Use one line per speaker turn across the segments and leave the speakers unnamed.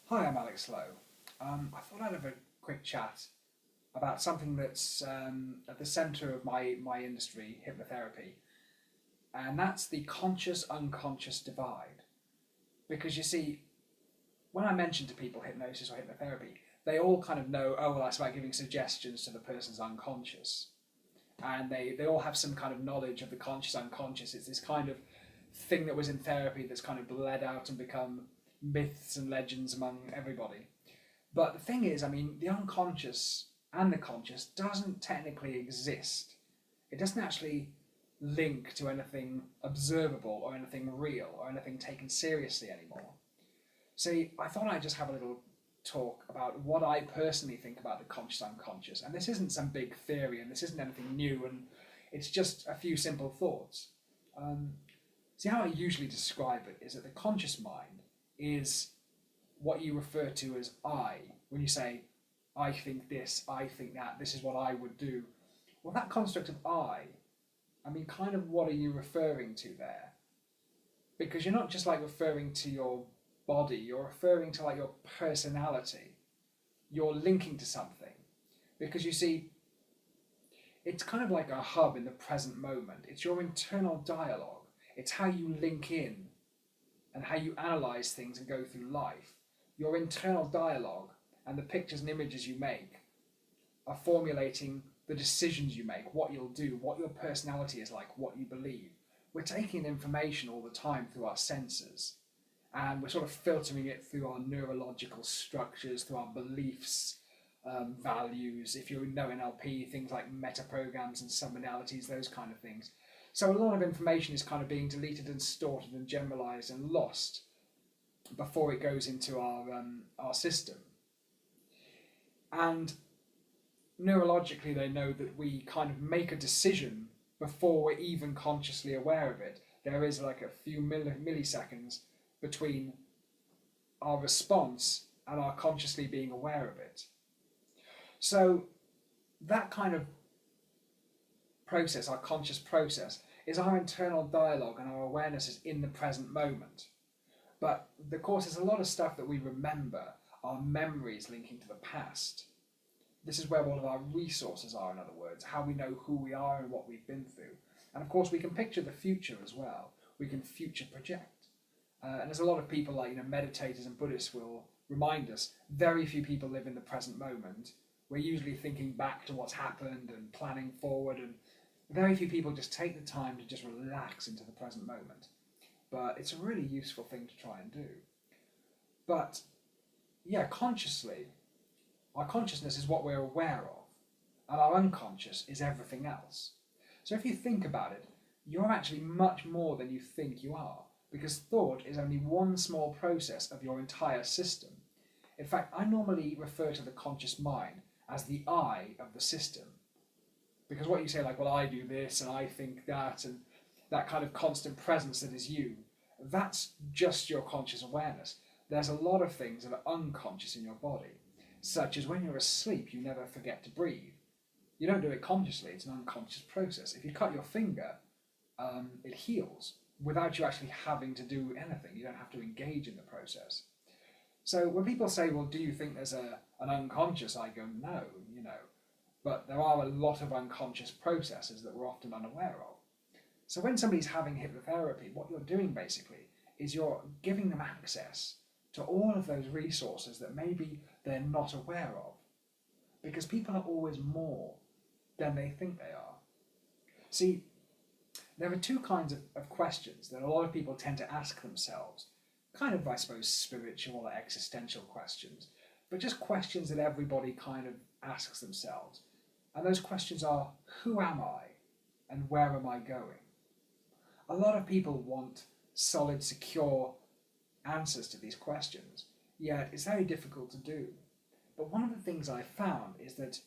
Hi, I'm Alex Lowe. I thought I'd have a quick chat about something that's at the centre of my industry, hypnotherapy, and that's the conscious unconscious divide. Because you see, when I mention to people hypnosis or hypnotherapy, they all kind of know, oh, well, that's about giving suggestions to the person's unconscious. And they all have some kind of knowledge of the conscious unconscious. It's this kind of thing that was in therapy that's kind of bled out and become myths and legends among everybody. But the thing is, I mean, the unconscious and the conscious doesn't technically exist. It doesn't actually link to anything observable or anything real or anything taken seriously anymore. See, I thought I'd just have a little talk about what I personally think about the conscious unconscious. And this isn't some big theory and this isn't anything new, and it's just a few simple thoughts. Um, See, how I usually describe it is that the conscious mind is what you refer to as I. When you say, I think this, I think that, this is what I would do. Well, that construct of I mean, kind of what are you referring to there? Because you're not just like referring to your body, you're referring to like your personality. You're linking to something. Because you see, it's kind of like a hub in the present moment. It's your internal dialogue. It's how you link in and how you analyze things and go through life. Your internal dialogue and the pictures and images you make are formulating the decisions you make, what you'll do, what your personality is like, what you believe. We're taking in information all the time through our senses, and we're sort of filtering it through our neurological structures, through our beliefs, values. If you know NLP, things like meta programs and submodalities, those kind of things. So a lot of information is kind of being deleted and stored and generalized and lost before it goes into our system. And neurologically, they know that we kind of make a decision before we're even consciously aware of it. There is like a few milliseconds between our response and our consciously being aware of it. So that kind of process, our conscious process, is our internal dialogue, and our awareness is in the present moment. But of course, there's a lot of stuff that we remember, our memories linking to the past. This is where all of our resources are, in other words, how we know who we are and what we've been through. And of course, we can picture the future as well. We can future project. And there's a lot of people like meditators and Buddhists will remind us, very few people live in the present moment. We're usually thinking back to what's happened and planning forward, and very few people just take the time to just relax into the present moment. But it's a really useful thing to try and do. But yeah, consciously, our consciousness is what we're aware of, and our unconscious is everything else. So if you think about it, you're actually much more than you think you are, because thought is only one small process of your entire system. In fact, I normally refer to the conscious mind as the I of the system. Because what you say, like, well, I do this and I think that, and that kind of constant presence that is you, that's just your conscious awareness. There's a lot of things that are unconscious in your body, such as when you're asleep, you never forget to breathe. You don't do it consciously, it's an unconscious process. If you cut your finger, it heals without you actually having to do anything. You don't have to engage in the process. So when people say, well, do you think there's an unconscious? I go, no, but there are a lot of unconscious processes that we're often unaware of. So when somebody's having hypnotherapy, what you're doing basically is you're giving them access to all of those resources that maybe they're not aware of. Because people are always more than they think they are. See, there are two kinds of questions that a lot of people tend to ask themselves. Kind of, I suppose, spiritual or existential questions, but just questions that everybody kind of asks themselves. And those questions are, who am I and where am I going? A lot of people want solid, secure answers to these questions, yet it's very difficult to do. But one of the things I found is that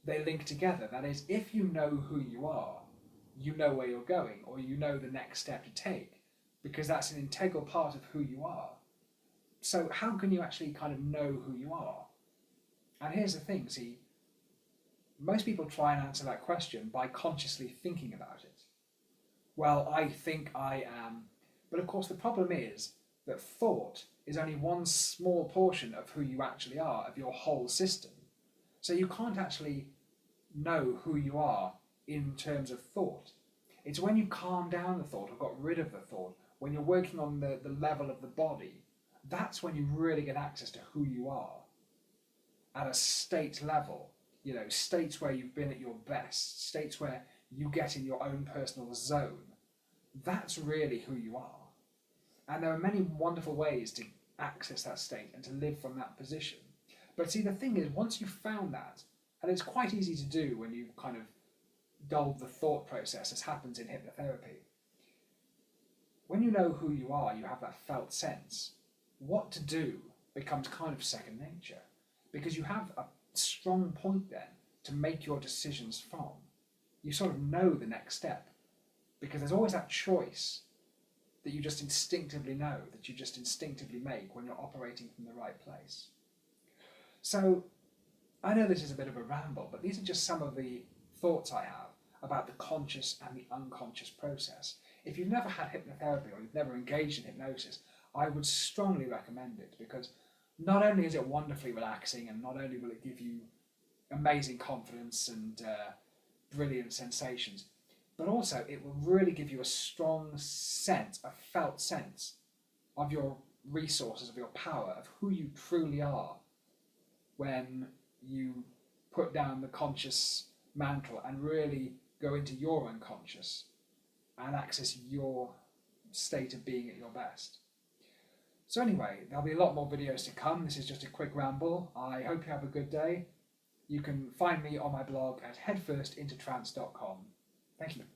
they link together. That is, if you know who you are, you know where you're going, or you know the next step to take, because that's an integral part of who you are. So how can you actually kind of know who you are? And here's the thing, see, most people try and answer that question by consciously thinking about it. Well, I think I am. But of course the problem is that thought is only one small portion of who you actually are, of your whole system. So you can't actually know who you are in terms of thought. It's when you calm down the thought or got rid of the thought, when you're working on the level of the body, that's when you really get access to who you are at a state level. You know, states where you've been at your best, states where you get in your own personal zone. That's really who you are. And there are many wonderful ways to access that state and to live from that position. But see, the thing is, once you've found that, and it's quite easy to do when you kind of dull the thought process, as happens in hypnotherapy. When you know who you are, you have that felt sense. What to do becomes kind of second nature, because you have a strong point then to make your decisions from. You sort of know the next step, because there's always that choice that you just instinctively know, that you just instinctively make when you're operating from the right place. So I know this is a bit of a ramble, but these are just some of the thoughts I have about the conscious and the unconscious process. If you've never had hypnotherapy or you've never engaged in hypnosis, I would strongly recommend it, because not only is it wonderfully relaxing, and not only will it give you amazing confidence and brilliant sensations, but also it will really give you a strong sense, a felt sense of your resources, of your power, of who you truly are when you put down the conscious mantle and really go into your unconscious and access your state of being at your best. So anyway, there'll be a lot more videos to come. This is just a quick ramble. I hope you have a good day. You can find me on my blog at headfirstintotrance.com. Thank you.